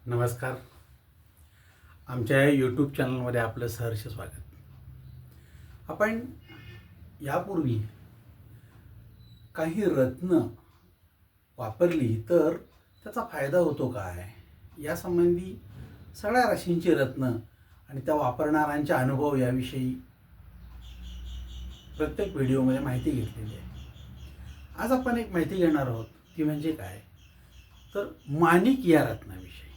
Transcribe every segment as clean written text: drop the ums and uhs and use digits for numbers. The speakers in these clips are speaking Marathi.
नमस्कार. आमच्या यूट्यूब चॅनलमध्ये आपलं सहर्ष स्वागत. आपण यापूर्वी काही रत्न वापरली तर त्याचा फायदा होतो काय यासंबंधी सगळ्या राशींची रत्न आणि त्या वापरणाऱ्यांचे अनुभव याविषयी प्रत्येक व्हिडिओमध्ये माहिती घेतलेली आहे. आज आपण एक माहिती घेणार आहोत ती म्हणजे काय तर माणिक या रत्नाविषयी.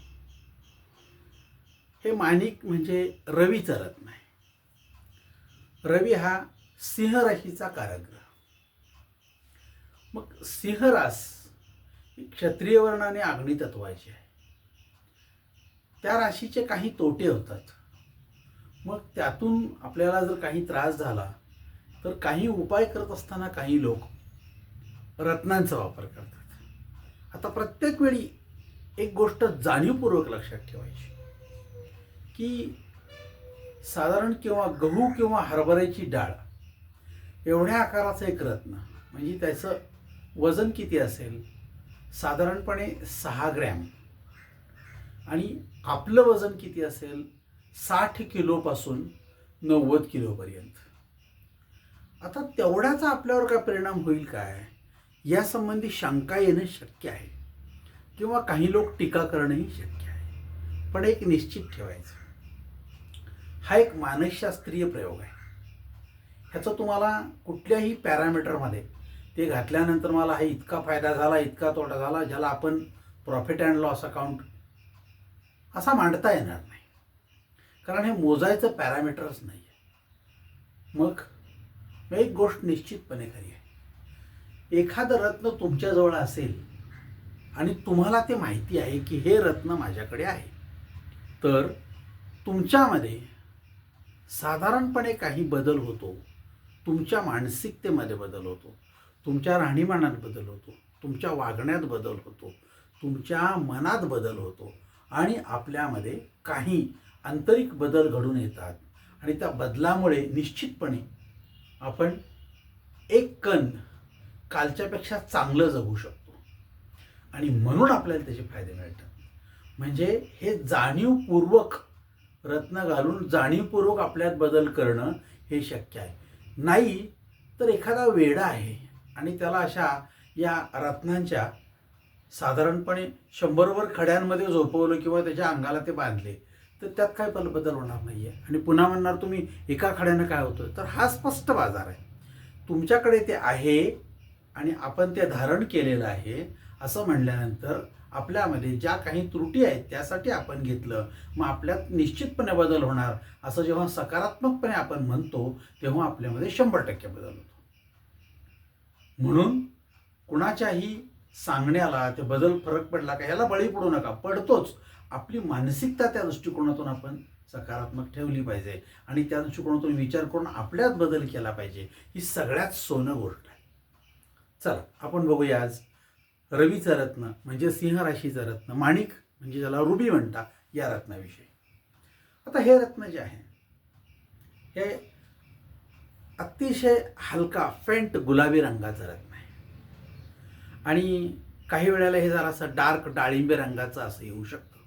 हे माणिक म्हणजे रवीचं रत्न आहे. रवी हा सिंह राशीचा कारकग्रह. मग सिंह रास ही क्षत्रिय वर्ण आणि अग्नी तत्वाची आहे. त्या राशीचे काही तोटे होतात. मग त्यातून आपल्याला जर काही त्रास झाला तर काही उपाय करत असताना काही लोक रत्नांचा वापर करतात. आता प्रत्येक वेळी एक गोष्ट जाणीवपूर्वक लक्षात ठेवायची की साधारण किंवा गहू किंवा हरभऱ्याची डाळ एवढ्या आकाराचं एक रत्न म्हणजे त्याचं वजन किती असेल, साधारणपणे 6 ग्रॅम, आणि आपलं वजन किती असेल 60 किलोपासून 90 किलोपर्यंत. आता तेवढ्याचा आपल्यावर काय परिणाम होईल काय यासंबंधी शंका येणं शक्य आहे किंवा काही लोक टीका करणंही शक्य आहे. पण एक निश्चित ठेवायचं, हा एक मानसशास्त्रीय प्रयोग आहे. ह्याचं तुम्हाला कुठल्याही पॅरामीटरमध्ये ते घातल्यानंतर मला हा इतका फायदा झाला, इतका तोटा झाला, ज्याला आपण प्रॉफिट अँड लॉस अकाउंट असा मांडता येणार नाही, कारण हे मोजायचं पॅरामीटरच नाही आहे. मग एक गोष्ट निश्चितपणे खरी आहे, एखादं रत्न तुमच्याजवळ असेल आणि तुम्हाला ते माहिती आहे की हे रत्न माझ्याकडे आहे, तर तुमच्यामध्ये साधारणपणे काही बदल होतो. तुमच्या मानसिकतेमध्ये बदल होतो, तुमच्या राहणीमानात बदल होतो, तुमच्या वागण्यात बदल होतो, तुमच्या मनात बदल होतो आणि आपल्यामध्ये काही आंतरिक बदल घडून येतात. आणि त्या बदलामुळे निश्चितपणे आपण एक कण कालच्यापेक्षा चांगलं जगू शकतो आणि म्हणून आपल्याला त्याचे फायदे मिळतात. म्हणजे हे जाणीवपूर्वक रत्न घालून जाणीवपूर्वक आपल्यात बदल करणं हे शक्य आहे. नाही तर एखादा वेडा आहे आणि त्याला अशा या रत्नांच्या साधारणपणे 100वर खड्यांमध्ये झोपवलं किंवा त्याच्या अंगाला ते बांधले तर त्यात काय बदल होणार नाही आहे. आणि पुन्हा म्हणणार तुम्ही एका खड्यानं काय होतं, तर हा स्पष्ट बाजार आहे. तुमच्याकडे ते आहे आणि आपण ते धारण केलेलं आहे असं म्हणल्यानंतर आपल्यामध्ये ज्या काही त्रुटी आहेत त्यासाठी आपण घेतलं, मग आपल्यात निश्चितपणे बदल होणार असं जेव्हा सकारात्मकपणे आपण म्हणतो तेव्हा आपल्यामध्ये 100% बदल होतो. म्हणून कुणाच्याही सांगण्याला ते बदल फरक पडला का याला बळी पडू नका. पडतोच. आपली मानसिकता त्या दृष्टिकोनातून आपण सकारात्मक ठेवली पाहिजे आणि त्या दृष्टिकोनातून विचार करून आपल्यात बदल केला पाहिजे. ही सगळ्यात सोनं गोष्ट आहे. चला आपण बघूया आज रवीचं रत्न म्हणजे सिंह राशीचं रत्न, माणिक म्हणजे ज्याला रुबी म्हणतात, या रत्नाविषयी. आता हे रत्न जे आहे हे अतिशय हलका फेंट गुलाबी रंगाचं रत्न आहे आणि काही वेळेला हे जरासं डार्क डाळिंबी रंगाचं असं येऊ शकतं.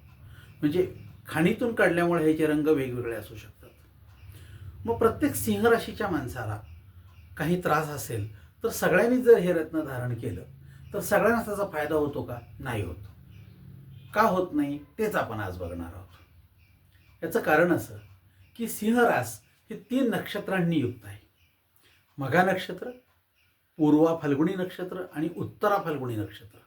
म्हणजे खाणीतून काढल्यामुळे ह्याचे रंग वेगवेगळे असू शकतात. मग प्रत्येक सिंह राशीच्या माणसाला काही त्रास असेल तर सगळ्यांनी जर हे रत्न धारण केलं तर सगळ्यांना त्याचा फायदा होतो का? नाही होत. का होत नाही तेच आपण आज बघणार आहोत. याचं कारण असं की सिंह रास हे 3 नक्षत्रांनी युक्त आहे. मघा नक्षत्र, पूर्वा फाल्गुनी नक्षत्र आणि उत्तरा फाल्गुनी नक्षत्र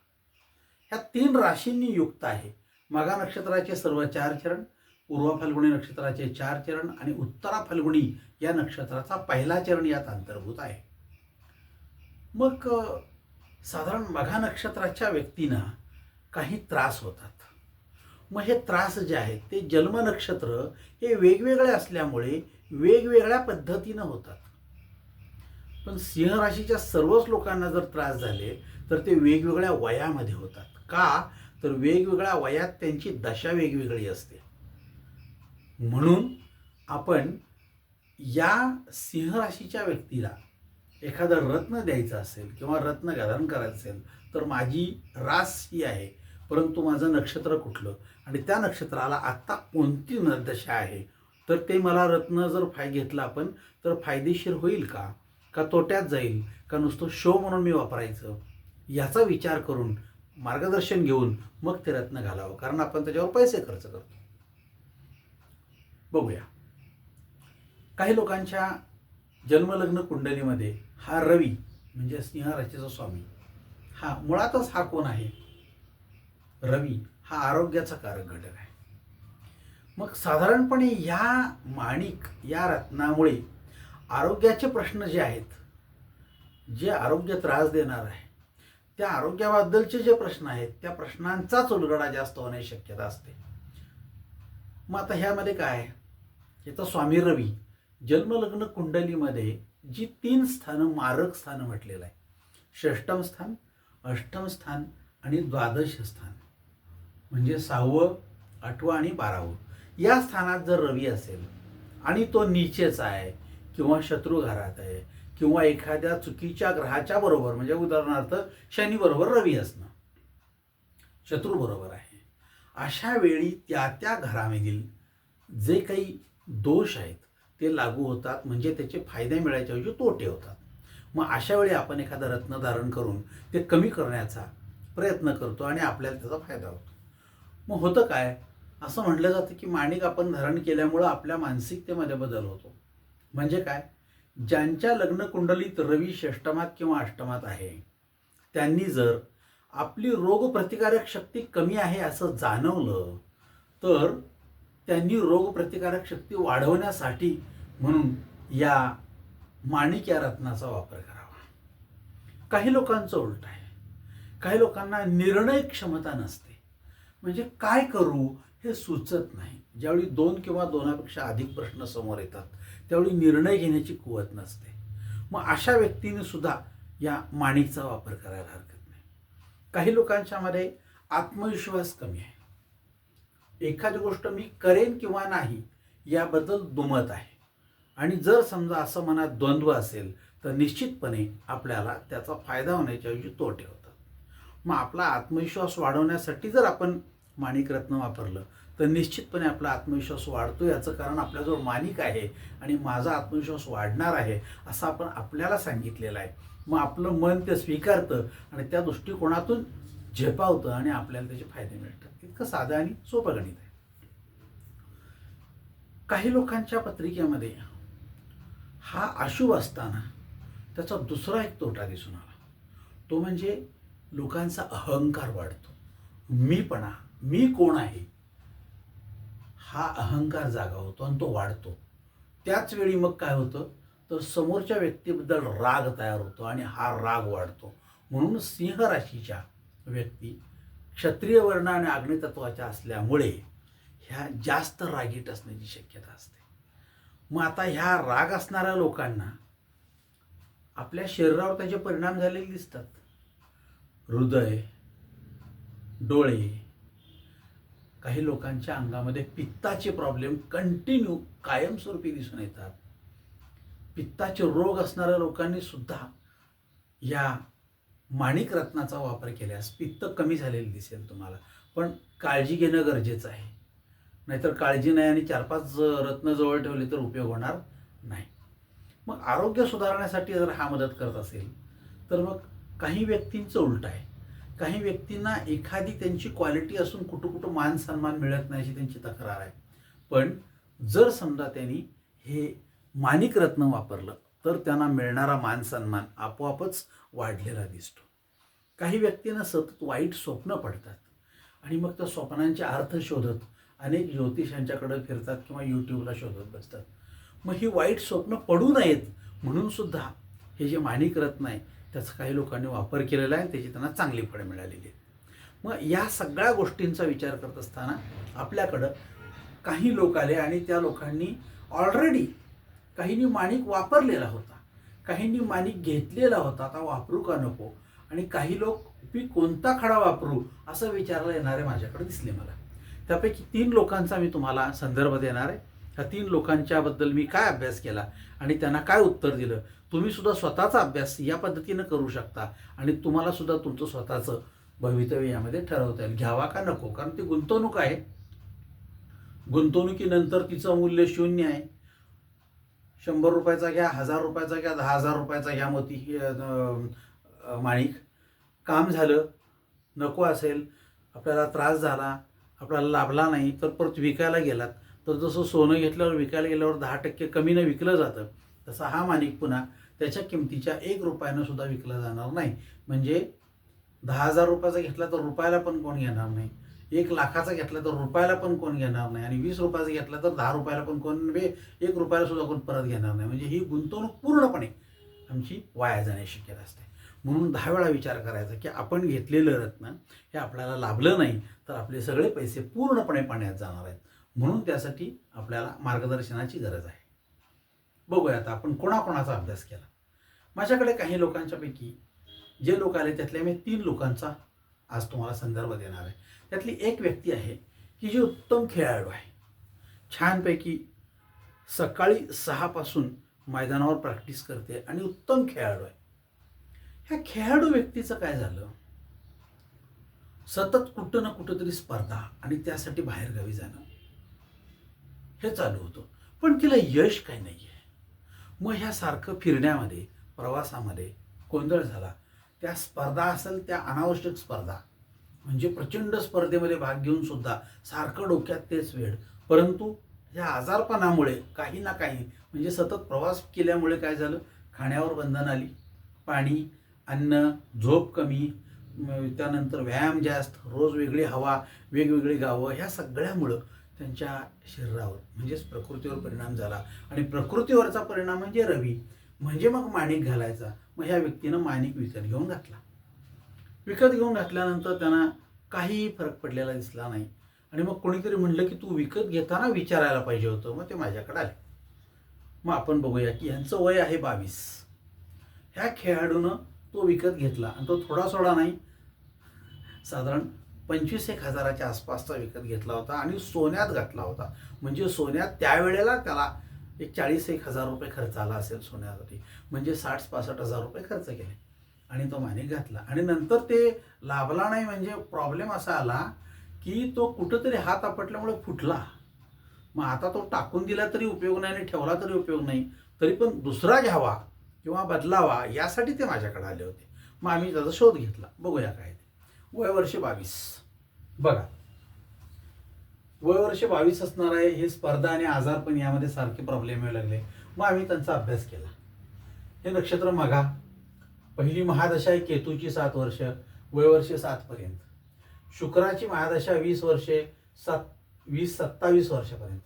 ह्या 3 राशींनी युक्त आहे. मघा नक्षत्राचे सर्व 4 चरण, पूर्वा फाल्गुनी नक्षत्राचे 4 चरण आणि उत्तरा फाल्गुनी या नक्षत्राचा पहिला चरण यात अंतर्भूत आहे. मग साधारण मघा नक्षत्राच्या व्यक्तींना काही त्रास होतात. मग हे त्रास जे आहेत ते जन्म नक्षत्र हे वेगवेगळे असल्यामुळे वेगवेगळ्या पद्धतीनं होतात. पण सिंह राशीच्या सर्वच लोकांना जर त्रास झाले तर ते वेगवेगळ्या वयामध्ये होतात. का? तर वेगवेगळ्या वयात त्यांची दशा वेगवेगळी असते. म्हणून आपण या सिंह राशीच्या व्यक्तीला एखादं रत्न द्यायचं असेल किंवा रत्न धारण करायचं असेल तर माझी रास ही आहे परंतु माझं नक्षत्र कुठलं आणि त्या नक्षत्राला आत्ता कोणती दशा आहे, तर ते मला रत्न जर घेतलं आपण तर फायदेशीर होईल का तोट्यात जाईल, का नुसतं शो म्हणून मी वापरायचं, याचा विचार करून मार्गदर्शन घेऊन मग ते रत्न घालावं, कारण आपण त्याच्यावर पैसे खर्च करतो. बघूया, काही लोकांच्या जन्मलग्न कुंडलीमध्ये हा रवी म्हणजे सिंह राशीचा स्वामी, हा मुळातच हा कोण आहे, रवी हा आरोग्याचा कारक घटक आहे. मग साधारणपणे या माणिक या रत्नामुळे आरोग्याचे प्रश्न जे आहेत, जे आरोग्य त्रास देणार आहे, त्या आरोग्याबद्दलचे जे प्रश्न आहेत त्या प्रश्नांचाच उलगडा जास्त होण्याची शक्यता असते. मग आता ह्यामध्ये काय आहे, याचा स्वामी रवी जन्मलग्न कुंडलीमध्ये जी 3 स्थानं मारक स्थानं म्हटलेलं आहे, षष्टम स्थान, अष्टम स्थान आणि द्वादश स्थान, म्हणजे 6वं, 8वं आणि 12वं, या स्थानात जर रवी असेल आणि तो नीचेचा आहे किंवा शत्रू घरात आहे किंवा एखाद्या चुकीच्या ग्रहाच्या बरोबर, म्हणजे उदाहरणार्थ शनी बरोबर रवी असणं, शत्रू बरोबर आहे, अशा वेळी त्या त्या घरामधील जे काही दोष आहेत ते लागू होतात, म्हणजे त्याचे फायदे मिळायच्या ऐवजी तोटे होतात. मग अशा वेळी आपण एखादं रत्न धारण करून ते कमी करण्याचा प्रयत्न करतो आणि आपल्याला त्याचा फायदा होतो. मग होतं काय, असं म्हटलं जातं की माणिक आपण धारण केल्यामुळं आपल्या मानसिकतेमध्ये बदल होतो. म्हणजे काय, ज्यांच्या लग्न कुंडलीत रवी षष्टमात किंवा अष्टमात आहे त्यांनी जर आपली रोगप्रतिकारक शक्ती कमी आहे असं जाणवलं तर त्यांनी रोगप्रतिकारक शक्ती वाढवण्यासाठी म्हणून या माणिक या रत्नाचा वापर करावा. काही लोकांचं उलट आहे, काही लोकांना निर्णय क्षमता नसते, म्हणजे काय करू हे सुचत नाही. ज्यावेळी 2 किंवा 2पेक्षा अधिक प्रश्न समोर येतात त्यावेळी निर्णय घेण्याची कुवत नसते. मग अशा व्यक्तीने सुद्धा या माणिकचा वापर करायला हरकत नाही. काही लोकांच्यामध्ये आत्मविश्वास कमी आहे, एखादी गोष्ट मी करेन किंवा नाही याबद्दल दुमत आहे, आणि जर समजा असं मनात द्वंद्व असेल तर निश्चितपणे आपल्याला त्याचा फायदा होण्याच्या ऐवजी तोटे होतात. मग आपला आत्मविश्वास वाढवण्यासाठी जर आपण माणिक रत्न वापरलं तर निश्चितपणे आपला आत्मविश्वास वाढतो. याचं कारण आपल्याजवळ माणिक आहे आणि माझा आत्मविश्वास वाढणार आहे असं आपण आपल्याला सांगितलेलं आहे. मग आपलं मन ते स्वीकारतं आणि त्या दृष्टिकोनातून झेपावतं आणि आपल्याला त्याचे फायदे मिळतात. इतकं साधं आणि सोपं गणित आहे. काही लोकांच्या पत्रिकेमध्ये हा अशुभ असताना त्याचा दुसरा एक तोटा दिसून आला, तो म्हणजे लोकांचा अहंकार वाढतो. मीपणा, मी कोण आहे हा अहंकार जागा होतो आणि तो वाढतो. त्याच वेळी मग काय होतं तर समोरच्या व्यक्तीबद्दल राग तयार होतो आणि हा राग वाढतो. म्हणून सिंह राशीच्या व्यक्ती क्षत्रिय वर्ण आणि अग्नितत्वाच्या असल्यामुळे ह्या जास्त रागीट असण्याची शक्यता असते. मग आता ह्या राग असणाऱ्या लोकांना आपल्या शरीरावर त्याचे परिणाम झालेले दिसतात. हृदय, डोळे, काही लोकांच्या अंगामध्ये पित्ताचे प्रॉब्लेम कंटिन्यू कायमस्वरूपी दिसून येतात. पित्ताचे रोग असणाऱ्या लोकांनी सुद्धा या माणिक रत्नाचा वापर केल्यास पित्त कमी झालेले दिसेल तुम्हाला. पण काळजी घेणं गरजेचं आहे, नाहीतर काळजी नाही आणि 4-5 रत्न जवळ ठेवले तर उपयोग होणार नाही. मग आरोग्य सुधारण्यासाठी जर हा मदत करत असेल तर मग काही व्यक्तींचं उलट आहे. काही व्यक्तींना एखादी त्यांची क्वालिटी असून कुठं मान सन्मान मिळत नाही अशी त्यांची तक्रार आहे. पण जर समजा त्यांनी हे माणिक रत्न वापरलं तर त्यांना मिळणारा मान सन्मान आपोआपच वाढलेला दिसतो. काही व्यक्तींना सतत वाईट स्वप्न पडतात आणि मग त्या स्वप्नांचे अर्थ शोधत अनेक ज्योतिषांच्याकडे फिरतात किंवा यूट्यूबला शोधत बसतात. मग ही वाईट स्वप्न पडू नयेत म्हणून सुद्धा हे जे माणिक रत्न आहे त्याचा काही लोकांनी वापर केलेला आहे, त्याची त्यांना चांगली फळं मिळालेली आहेत. मग या सगळ्या गोष्टींचा विचार करत असताना आपल्याकडं काही लोक आले आणि त्या लोकांनी ऑलरेडी काहींनी माणिक वापरलेला होता, काहींनी माणिक घेतलेला होता, आता वापरू का नको, आणि काही लोक मी कोणता खडा वापरू असं विचारायला येणारे माझ्याकडे दिसले मला. त्यापैकी 3 लोकांचा मी तुम्हाला संदर्भ देणार आहे. ह्या 3 लोकांच्याबद्दल मी काय अभ्यास केला आणि त्यांना काय उत्तर दिलं, तुम्ही सुद्धा स्वतःचा अभ्यास या पद्धतीनं करू शकता आणि तुम्हाला सुद्धा तुमचं स्वतःचं भवितव्य यामध्ये ठरवता येईल, घ्यावा का नको. कारण ती गुंतवणूक आहे, गुंतवणुकीनंतर तिचं मूल्य शून्य आहे. 100 रुपयाचा घ्या, 1000 रुपयाचा घ्या, 10,000 रुपयाचा घ्या मोती माणिक, काम झालं, नको असेल, आपल्याला त्रास झाला, आपल्याला लाभला नाही, तर परत विकायला गेलात तर जसं सोनं घेतल्यावर विकायला गेल्यावर 10% कमीनं विकलं जातं, तसा हा माणिक पुन्हा त्याच्या किमतीच्या 1 रुपयानं सुद्धा विकला जाणार नाही. म्हणजे 10,000 रुपयाचा घेतला तर रुपयाला पण कोण घेणार नाही, 1 लाखाचा घेतला तर रुपयाला पण कोण घेणार नाही, आणि 20 रुपयाचा घेतला तर 10 रुपयाला पण कोण 1 रुपयाला सुद्धा कोण परत घेणार नाही. म्हणजे ही गुंतवणूक पूर्णपणे आमची वाया जाण्याची शक्यता असते. म्हणून 10 वेळा विचार करायचा की आपण घेतलेलं रत्न हे आपल्याला लाभलं नाही तर आपले सगळे पैसे पूर्णपणे पाण्यात जाणार आहेत. म्हणून त्यासाठी आपल्याला मार्गदर्शनाची गरज आहे. बघूया आता आपण कोणाकोणाचा अभ्यास केला. माझ्याकडे काही लोकांच्यापैकी जे लोक आले त्यातल्या मी 3 लोकांचा आज तुम्हाला संदर्भ देणार आहे. त्यातली एक व्यक्ती आहे की जी उत्तम खेळाडू आहे, छानपैकी सकाळी 6 पासून मैदानावर प्रॅक्टिस करते आणि उत्तम खेळाडू आहे. ह्या खेळाडू व्यक्तीचं काय झालं, सतत कुठं ना कुठं तरी स्पर्धा आणि त्यासाठी बाहेरगावी जाणं हे चालू होतं, पण तिला यश काय नाही आहे. मग ह्या सारखं फिरण्यामध्ये प्रवासामध्ये गोंधळ झाला. त्या स्पर्धा असेल त्या अनावश्यक स्पर्धा, म्हणजे प्रचंड स्पर्धेमध्ये भाग घेऊन सुद्धा सारखं डोक्यात तेच वेळ. परंतु ह्या आजारपणामुळे काही ना काही म्हणजे सतत प्रवास केल्यामुळे काय झालं, खाण्यावर बंधन आली, पाणी, अन्न, झोप कमी, त्यानंतर व्यायाम जास्त, रोज वेगळी हवा, वेगवेगळी गावं, ह्या सगळ्यामुळं त्यांच्या शरीरावर म्हणजेच प्रकृतीवर परिणाम झाला. आणि प्रकृतीवरचा परिणाम म्हणजे रवी, म्हणजे मग माणिक घालायचा. मग ह्या व्यक्तीनं माणिक विकत घेऊन घातला. विकत घेऊन घातल्यानंतर त्यांना काहीही फरक पडलेला दिसला नाही. आणि मग कोणीतरी म्हणलं की तू विकत घेताना विचारायला पाहिजे होतं. मग ते माझ्याकडे आले. मग आपण बघूया की यांचं वय आहे 22. ह्या खेळाडूनं तो विकत घेतला आणि तो थोडा नाही, साधारण 25-1 हजाराच्या आसपासचा विकत घेतला होता आणि सोन्यात घातला होता. म्हणजे सोन्यात त्यावेळेला त्याला एक 40-1 हजार रुपये खर्च आला असेल सोन्यासाठी. म्हणजे 60-65 हजार रुपये खर्च केले आणि तो माणिक घातला. आणि नंतर ते लाभला नाही. म्हणजे प्रॉब्लेम असा आला की तो कुठंतरी हात आपटल्यामुळे फुटला. मग आता तो टाकून दिला तरी उपयोग नाही आणि ठेवला तरी उपयोग नाही, तरी पण दुसरा घ्यावा किंवा बदलावा यासाठी ते माझ्याकडे आले होते. मग आम्ही त्याचा शोध घेतला. बघूया काय ते. वय वर्ष 22. बघा, वय वर्ष 22 असणार आहे. हे स्पर्धा आणि आजारपण यामध्ये सारखे प्रॉब्लेम येऊ लागले. मग आम्ही त्यांचा अभ्यास केला. हे नक्षत्र मघा, पहिली महादशा आहे केतूची 7 वर्ष, वय वर्ष 7 पर्यंत. शुक्राची महादशा 20 वर्षे 27 वर्षापर्यंत.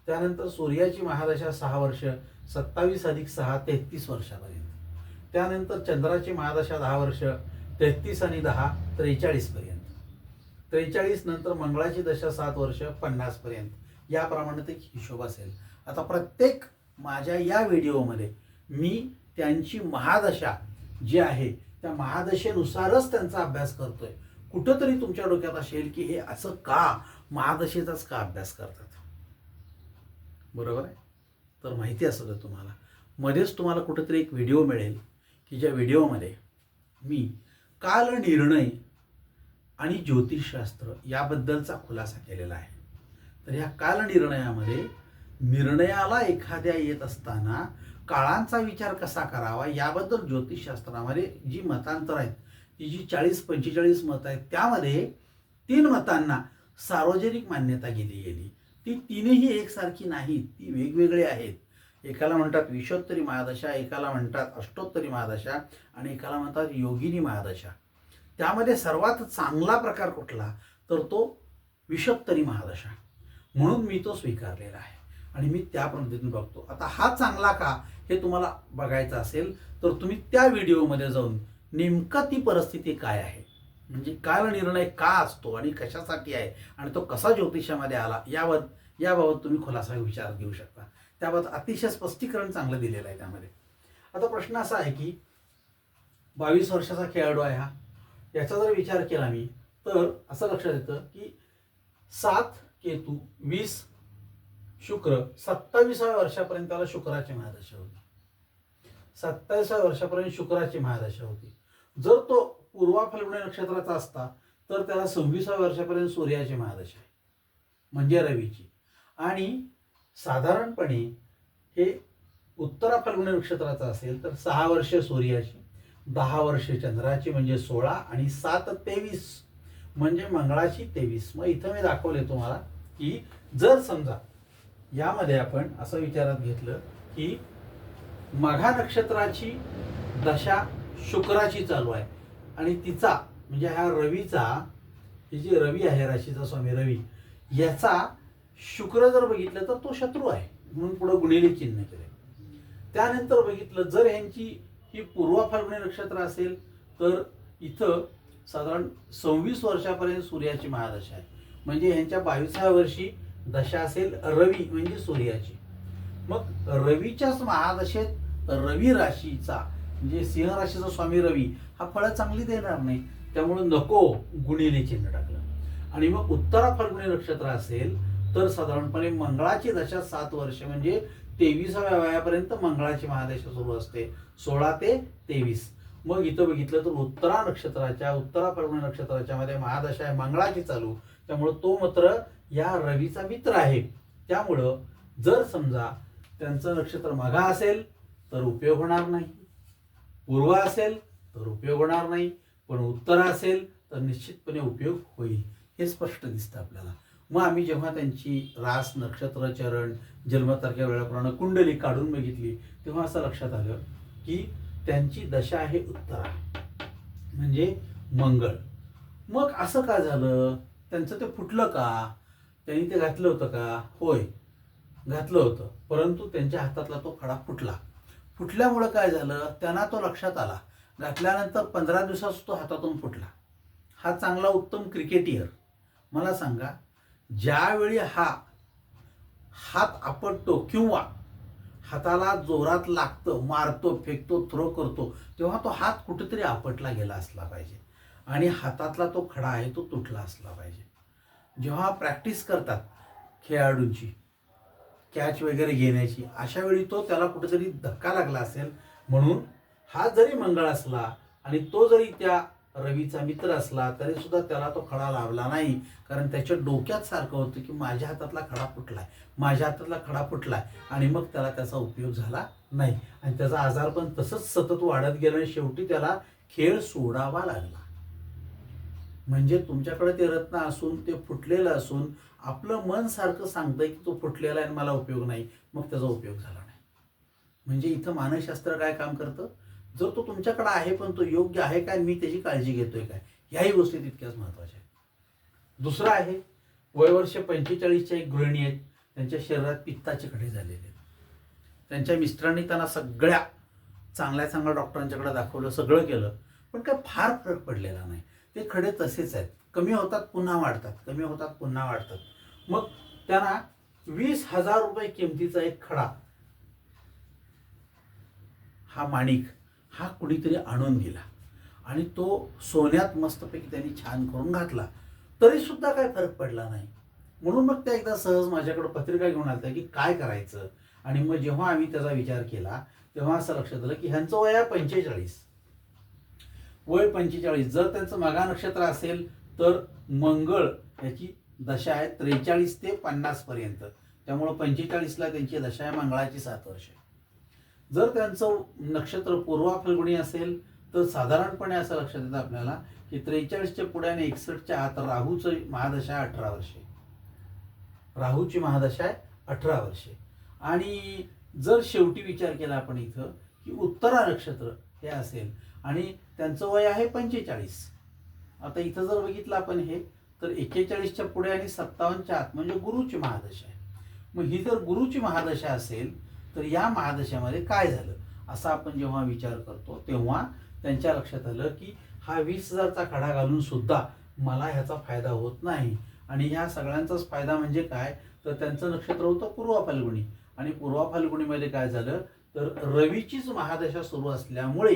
त्यानंतर सूर्याची महादशा 6 वर्ष, 27 + 6 33 वर्षापर्यंत. त्यानंतर चंद्राची महादशा 10 वर्ष, 33 आणि 10 43 पर्यंत. 43 नंतर मंगळाची दशा 7 वर्ष, 50 पर्यंत. याप्रमाणे ते हिशोब असेल. आता प्रत्येक माझ्या या व्हिडिओमध्ये मी त्यांची महादशा जी आहे त्या महादशेनुसारच त्यांचा अभ्यास करतोय. कुठंतरी तुमच्या डोक्यात असेल की हे असं का, महादशेचाच का अभ्यास करतात, बरोबर आहे. तर माहिती असं तर तुम्हाला मध्येच तुम्हाला कुठंतरी एक व्हिडिओ मिळेल की ज्या व्हिडिओमध्ये मी कालनिर्णय आणि ज्योतिषशास्त्र याबद्दलचा खुलासा केलेला आहे. तर ह्या कालनिर्णयामध्ये निर्णयाला एखाद्या येत असताना काळांचा विचार कसा करावा याबद्दल ज्योतिषशास्त्रामध्ये जी मतांतर आहेत, ती जी 40-45 मतं आहेत, त्यामध्ये 3 मतांना सार्वजनिक मान्यता गेली. ती तीनही एकसारखी नाहीत, ती वेगवेगळे आहेत. एकाला म्हणतात विषोत्तरी महादशा, एकाला म्हणतात अष्टोत्तरी महादशा आणि एकाला म्हणतात योगिनी महादशा. त्यामध्ये सर्वात चांगला प्रकार कुठला तर तो विषोत्तरी महादशा. म्हणून मी तो स्वीकारलेला आहे आणि मी त्या पद्धतीने बघतो. आता हा चांगला का हे तुम्हाला बघायचं असेल तर तुम्ही त्या व्हिडिओमध्ये जाऊन नेमका ती परिस्थिती काय आहे, म्हणजे कालनिर्णय का असतो आणि कशासाठी आहे आणि तो कसा ज्योतिषामध्ये आला याबाबत तुम्ही खुलासा विचार घेऊ शकता. त्याबाबत अतिशय स्पष्टीकरण चांगलं दिलेलं आहे त्यामध्ये. आता प्रश्न असा आहे की 22 वर्षाचा खेळाडू आहे हा. याचा जर विचार केला मी तर असं लक्षात येतं की 7 केतू, 20 शुक्र, 27व्या वर्षापर्यंत त्याला शुक्राची महादशा होती. 27व्या वर्षापर्यंत शुक्राची महादशा होती. जर तो पूर्वा फाल्गुनी नक्षत्राचा असता तर त्याला 26व्या वर्षापर्यंत सूर्याची महादशा आहे, म्हणजे रवीची. आणि साधारणपणे हे उत्तरा फाल्गुनी नक्षत्राचा असेल तर 6 वर्ष सूर्याची, 10 वर्ष चंद्राची म्हणजे 16, आणि 7 23 म्हणजे मंगळाची 23. मग इथं मी दाखवले तुम्हाला की जर समजा यामध्ये आपण असं विचारात घेतलं की मघा नक्षत्राची दशा शुक्राची चालू आहे आणि तिचा म्हणजे हा रवीचा, ही जी रवी आहे राशीचा स्वामी रवी, याचा शुक्र जर बघितलं तर तो शत्रू आहे म्हणून पुढे गुणिले चिन्ह केले. त्यानंतर बघितलं जर ह्यांची ही पूर्वा फाल्गुनी नक्षत्र असेल तर इथं साधारण 26 वर्षापर्यंत सूर्याची महादशा आहे, म्हणजे ह्यांच्या 22व्या वर्षी दशा असेल रवी म्हणजे सूर्याची. मग रवीच्याच महादशेत रवी राशीचा म्हणजे सिंह राशीचा स्वामी रवी हा फळं चांगली देणार नाही, त्यामुळे नको गुणिले चिन्ह टाकलं. आणि मग उत्तरा फाल्गुनी नक्षत्र असेल तर साधारणपणे मंगळाची दशा 7 वर्ष म्हणजे 23व्या वयापर्यंत मंगळाची महादशा सुरू असते, 16 ते 23. मग इथं बघितलं तर उत्तरा फाल्गुनी नक्षत्राच्या मध्ये महादशा आहे मंगळाची चालू, त्यामुळं तो मात्र या रवीचा मित्र आहे. त्यामुळं जर समजा त्यांचं नक्षत्र मघा असेल तर उपयोग होणार नाही, पूर्व असेल तर उपयोग होणार नाही, पण उत्तरा असेल तर निश्चितपणे उपयोग होईल, हे स्पष्ट दिसतं आपल्याला. मग आम्ही जेव्हा त्यांची रास नक्षत्र चरण जन्मतारख्या वेळाप्रमाणे कुंडली काढून बघितली तेव्हा असं लक्षात आलं की त्यांची दशा आहे उत्तरा म्हणजे मंगळ. मग असं का झालं, त्यांचं ते फुटलं का, त्यांनी ते घातलं होतं का? होय घातलं होतं, परंतु त्यांच्या हातातला तो खडा फुटला. फुटल्यामुळं काय झालं, त्यांना तो लक्षात आला, घातल्यानंतर 15 दिवसात तो हातातून फुटला. हा चांगला उत्तम क्रिकेटियर. मला सांगा, ज्यावेळी हा हात आपटतो किंवा हाताला जोरात लागतं, मारतो, फेकतो, थ्रो करतो, तेव्हा तो हात कुठेतरी आपटला गेला असला पाहिजे आणि हातातला तो खडा आहे तो तुटला असला पाहिजे. जेव्हा प्रॅक्टिस करतात खेळाडूंची कॅच वगैरे घेण्याची, अशा वेळी तो त्याला कुठेतरी धक्का लागला असेल, म्हणून हा जरी मंगळ असला आणि तो जरी त्या रवीचा मित्र असला तरी सुद्धा त्याला तो खडा लावला नाही, कारण त्याच्या डोक्यात सारखं होतं की माझ्या हातातला खडा फुटलाय, माझ्या हातातला खडा फुटलाय, आणि मग त्याला त्याचा उपयोग झाला नाही आणि त्याचा आजार पण तसंच सतत वाढत गेला आणि शेवटी त्याला खेळ सोडावा लागला. म्हणजे तुमच्याकडे ते रत्न असून ते फुटलेलं असून आपलं मन सारखं सांगतंय की तो फुटलेला आहे आणि मला उपयोग नाही, मग त्याचा उपयोग झाला नाही. म्हणजे इथं मानसशास्त्र काय काम करतं, जर तो तुमच्याकडे आहे पण तो योग्य आहे काय, मी त्याची काळजी घेतोय काय, ह्याही गोष्टी तितक्याच महत्त्वाच्या आहेत. दुसरं आहे, वयवर्ष 45च्या एक गृहिणी आहेत, त्यांच्या शरीरात पित्ताचे खडे झालेले आहेत. त्यांच्या मिस्टरांनी त्यांना सगळ्या चांगल्या डॉक्टरांच्याकडे दाखवलं, सगळं केलं, पण काय फार फरक पडलेला नाही. ते खडे तसेच आहेत, कमी होतात पुन्हा वाढतात, कमी होतात पुन्हा वाढतात. मग त्यांना 20,000 रुपये किमतीचा एक खडा, हा माणिक, हा कुणीतरी आणून दिला आणि तो सोन्यात मस्तपैकी त्यांनी छान करून घातला, तरी सुद्धा काय फरक पडला नाही. म्हणून मग त्या एकदा सहज माझ्याकडे पत्रिका घेऊन आल्या की काय करायचं. आणि मग जेव्हा आम्ही त्याचा विचार केला तेव्हा असं लक्षात आलं की ह्यांचं वय आहे 45, वय 45. जर त्यांचं मघा नक्षत्र असेल तर मंगळ याची दशा आहे 43 ते 50 पर्यंत, त्यामुळं 45ला त्यांची दशा आहे मंगळाची 7 वर्ष. जर त्यांचं नक्षत्र पूर्वा फाल्गुनी असेल तर साधारणपणे असं लक्षात येतं आपल्याला की 43च्या पुढे आणि 61च्या आत राहूचं महादशा आहे 18 वर्षे, राहूची महादशा आहे 18 वर्षे. आणि जर शेवटी विचार केला आपण इथं की उत्तरा नक्षत्र हे असेल आणि त्यांचं वय आहे 45, आता इथं जर बघितलं आपण हे तर 41च्या पुढे आणि 57च्या आत म्हणजे गुरुची महादशा आहे. मग ही जर गुरुची महादशा असेल तर या महादशामध्ये काय झालं असा आपण जेव्हा विचार करतो तेव्हा त्यांच्या लक्षात आलं की हा 20,000चा खडा घालून सुद्धा मला ह्याचा फायदा होत नाही. आणि ह्या सगळ्यांचाच फायदा म्हणजे काय तर त्यांचं नक्षत्र होतं पूर्वा फाल्गुनी आणि पूर्वा फाल्गुनीमध्ये काय झालं तर रवीचीच महादशा सुरू असल्यामुळे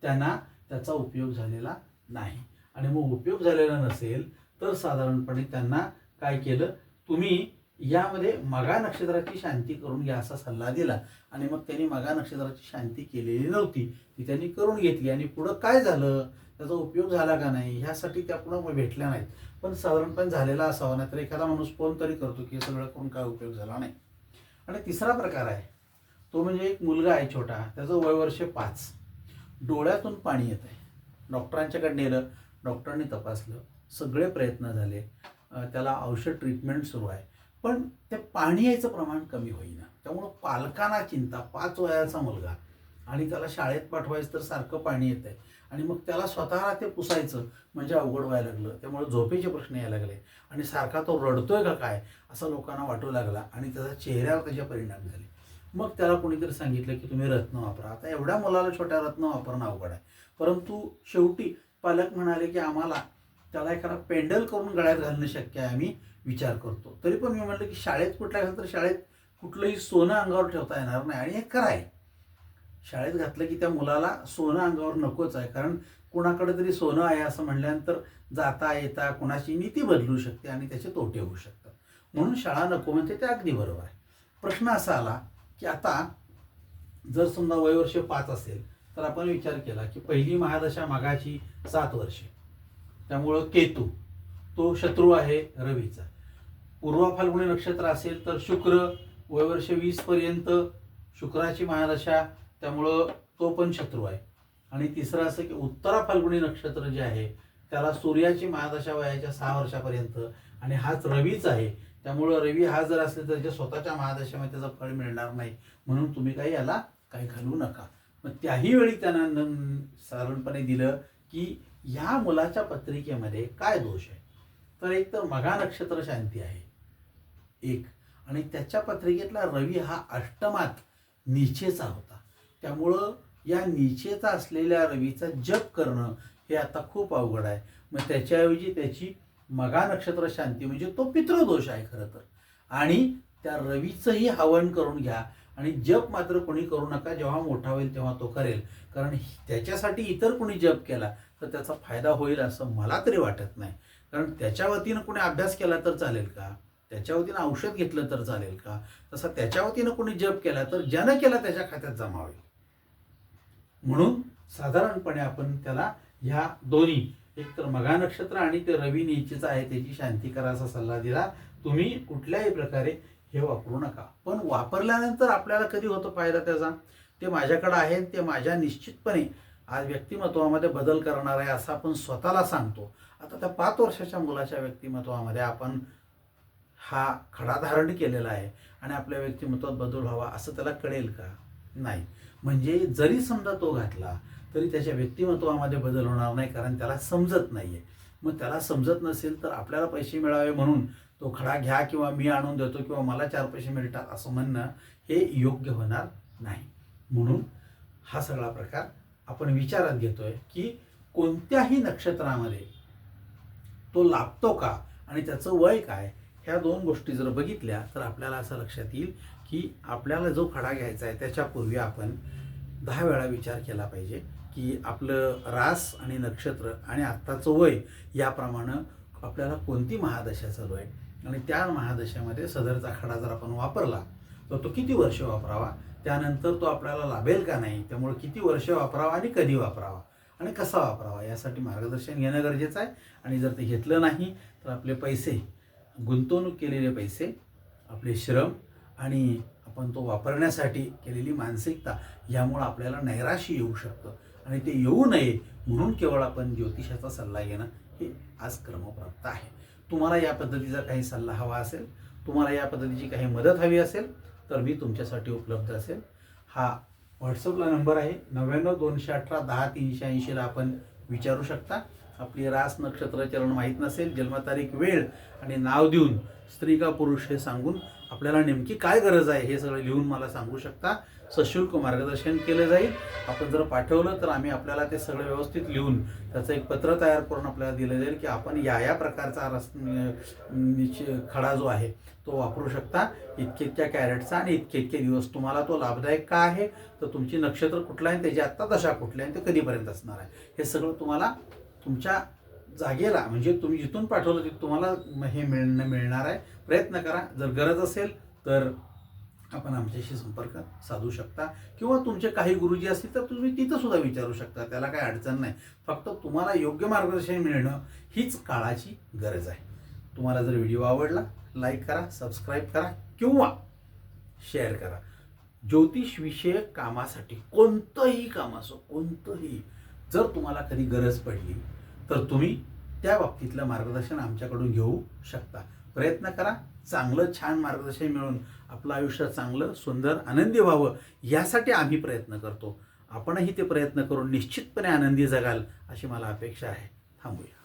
त्यांना त्याचा उपयोग झालेला नाही. आणि मग उपयोग झालेला नसेल तर साधारणपणे त्यांना काय केलं, तुम्ही यामध्ये मघा नक्षत्राची शांती करून घ्या असा सल्ला दिला आणि मग त्यांनी मघा नक्षत्राची शांती केलेली नव्हती, ती त्यांनी करून घेतली आणि पुढं काय झालं, त्याचा उपयोग झाला का नाही ह्यासाठी त्या पुढं भेटल्या नाहीत. पण साधारणपणे झालेला असावा, नाहीतर एखादा माणूस फोन तरी करतो की हे सगळं करून काय उपयोग झाला नाही. आणि तिसरा प्रकार आहे तो म्हणजे एक मुलगा आहे छोटा, त्याचं वय वर्ष 5, डोळ्यातून पाणी येत आहे. डॉक्टरांच्याकडे नेलं, डॉक्टरांनी तपासलं, सगळे प्रयत्न झाले, त्याला औषध ट्रीटमेंट सुरू आहे, पण ते पाणी यायचं प्रमाण कमी होईना. त्यामुळं पालकांना चिंता, 5 वयाचा मुलगा आणि त्याला शाळेत पाठवायचं तर सारखं पाणी येत आहे आणि मग त्याला स्वतःला ते पुसायचं म्हणजे अवघड व्हायला लागलं. त्यामुळे झोपेचे प्रश्न यायला लागले आणि सारखा तो रडतोय का काय असं लोकांना वाटू लागला आणि त्याचा चेहऱ्यावर त्याचे परिणाम झाले. मग त्याला कोणीतरी सांगितलं की तुम्ही रत्न वापरा. आता एवढ्या मुलाला छोट्या रत्न वापरणं अवघड आहे, परंतु शेवटी पालक म्हणाले की आम्हाला त्याला एखादा पेंडल करून गळ्यात घालणं शक्य आहे, आम्ही विचार करतो. तरी पण मी म्हटलं की शाळेत कुठल्या घाल, तर शाळेत कुठलंही सोनं अंगावर ठेवता येणार नाही आणि हे खरं आहे. शाळेत घातलं की त्या मुलाला सोनं अंगावर नकोच आहे, कारण कुणाकडे तरी सोनं आहे असं म्हणल्यानंतर जाता येता कुणाची नीती बदलू शकते आणि त्याचे तोटे होऊ शकतात. म्हणून शाळा नको म्हणते ते अगदी बरोबर आहे. प्रश्न असा आला की आता जर समजा वय वर्ष 5 असेल तर आपण विचार केला की पहिली महादशा मागाची 7 वर्षे, त्यामुळं केतू तो शत्रू आहे रवीचा. पूर्व फाल्गुनी नक्षत्र असेल तर शुक्र वय वर्ष 20 पर्यंत शुक्राची महादशा, त्यामुळं तो पण शत्रू आहे. आणि तिसरं असं की उत्तरा फाल्गुनी नक्षत्र जे आहे त्याला सूर्याची महादशा वयाच्या 6 वर्षापर्यंत आणि हाच रवीच आहे, त्यामुळं रवी हा जर असेल तर त्याच्या स्वतःच्या महादशामध्ये त्याचं फळ मिळणार नाही. म्हणून तुम्ही काही याला काही घालू नका. मग त्याही वेळी त्यांना साधारणपणे दिलं की ह्या मुलाच्या पत्रिकेमध्ये काय दोष आहे, तर एक तर मघा नक्षत्र शांती आहे एक, आणि त्याच्या पत्रिकेतला रवी हा अष्टमात नीचेचा होता. त्यामुळं या नीचेचा असलेल्या रवीचा जप करणं हे आता खूप अवघड आहे. मग त्याच्याऐवजी त्याची मघा नक्षत्र शांती म्हणजे तो पितृदोष आहे खरं तर, आणि त्या रवीचंही हवन करून घ्या आणि जप मात्र कोणी करू नका. जेव्हा मोठा होईल तेव्हा तो करेल, कारण त्याच्यासाठी इतर कोणी जप केला तर त्याचा फायदा होईल असं मला तरी वाटत नाही. कारण त्याच्या वतीनं कोणी अभ्यास केला तर चालेल का, त्याच्या वतीनं औषध घेतलं तर चालेल का, तसा त्याच्या वतीनं कोणी जप केला तर ज्यानं केला त्याच्या खात्यात जमा होईल. म्हणून साधारणपणे आपण त्याला ह्या दोन्ही, एक तर मघा नक्षत्र आणि ते रवी नीचेचा आहे त्याची शांती करा असा सल्ला दिला. तुम्ही कुठल्याही प्रकारे हे वापरू नका, पण वापरल्यानंतर आपल्याला कधी होतो फायदा त्याचा, ते माझ्याकडे आहे, ते माझ्या निश्चितपणे आज व्यक्तिमत्वामध्ये बदल करणार आहे असं आपण स्वतःला सांगतो. आता त्या 5 वर्षाच्या मुलाच्या व्यक्तिमत्वामध्ये आपण हा खडा धारण केलेला आहे आणि आपल्या व्यक्तिमत्वात बदल व्हावा असं त्याला कळेल का, नाही. म्हणजे जरी समजा तो घातला तरी त्याच्या व्यक्तिमत्वामध्ये बदल होणार नाही, कारण त्याला समजत नाहीये. मग त्याला समजत नसेल तर आपल्याला पैसे मिळावे म्हणून तो खडा घ्या किंवा मी आणून देतो किंवा मला 4 पैसे मिळतात असं म्हणणं हे योग्य होणार नाही. म्हणून हा सगळा प्रकार आपण विचारात घेतोय की कोणत्याही नक्षत्रामध्ये तो लाभतो का आणि त्याचं वय काय, ह्या 2 गोष्टी जर बघितल्या तर आपल्याला असं लक्षात येईल की आपल्याला जो खडा घ्यायचा आहे त्याच्यापूर्वी आपण 10 वेळा विचार केला पाहिजे की आपलं रास आणि नक्षत्र आणि आत्ताचं वय याप्रमाणे आपल्याला कोणती महादशा चालू आहे आणि त्या महादशामध्ये सदरचा खडा जर आपण वापरला तर तो किती वर्ष वापरावा, त्यानंतर तो आपल्याला लाभेल का नाही, त्यामुळे किती वर्ष वापरावा आणि कधी वापरावा आणि कसा वापरावा यासाठी मार्गदर्शन घेणं गरजेचं आहे. आणि जर ते घेतलं नाही तर आपले पैसे, गुंतवणूक केलेले पैसे, आपले श्रम आणि आपण तो वापरण्यासाठी केलेली मानसिकता यामुळे आपल्याला नैराश्य येऊ शकतं आणि ते येऊ नये म्हणून केवळ आपण ज्योतिषाचा सल्ला घेणं हे आज क्रमप्राप्त आहे. तुम्हाला या पद्धतीचा काही सल्ला हवा असेल, तुम्हाला या पद्धतीची काही मदत हवी असेल तर मी तुमच्यासाठी उपलब्ध असेल. हा व्हॉट्सअपला नंबर आहे 99-218-10-380 ला आपण विचारू शकता. आपली रास नक्षत्र चरण माहीत नसेल, जन्मतारीख वेळ आणि नाव देऊन स्त्री का पुरुष हे सांगून आपल्याला नेमकी काय गरज आहे हे सगळं लिहून मला सांगू शकता. सशुल्क मार्गदर्शन केलं जाईल. आपण जर पाठवलं तर आम्ही आपल्याला ते सगळं व्यवस्थित लिहून त्याचं एक पत्र तयार करून आपल्याला दिलं जाईल की आपण या प्रकारचा खडा जो आहे तो वापरू शकता, इतक्या कॅरेटचा आणि इतके दिवस तुम्हाला तो लाभदायक का आहे, तर तुमची नक्षत्र कुठला आहे, त्याची आत्ता दशा कुठली आहे, ते कधीपर्यंत असणार आहे, हे सगळं तुम्हाला तुमच्या जागेला म्हणजे तुम्ही जिथून पाठवलं तिथून तुम्हाला हे मिळणार आहे. प्रयत्न करा. जर गरज असेल तर आपण आमच्याशी संपर्क साधू शकता किंवा तुमचे काही गुरुजी असतील तर तुम्ही तिथं सुद्धा विचारू शकता. त्याला काही अडचण नाही. फक्त तुम्हाला योग्य मार्गदर्शन मिळणं हीच काळाची गरज आहे. तुम्हाला जर व्हिडिओ आवडला लाईक करा, सबस्क्राईब करा किंवा शेअर करा. ज्योतिषविषयक कामासाठी कोणतंही काम असो, कोणतंही जर तुम्हाला कधी गरज पडली तर तुम्ही त्या बाबतीतलं मार्गदर्शन आमच्याकडून घेऊ शकता. प्रयत्न करा. चांगलं छान मार्गदर्शन मिळून आपलं आयुष्य चांगलं सुंदर आनंदी व्हावं यासाठी आम्ही प्रयत्न करतो. आपणही ते प्रयत्न करून निश्चितपणे आनंदी जगाल अशी मला अपेक्षा आहे. थांबूया.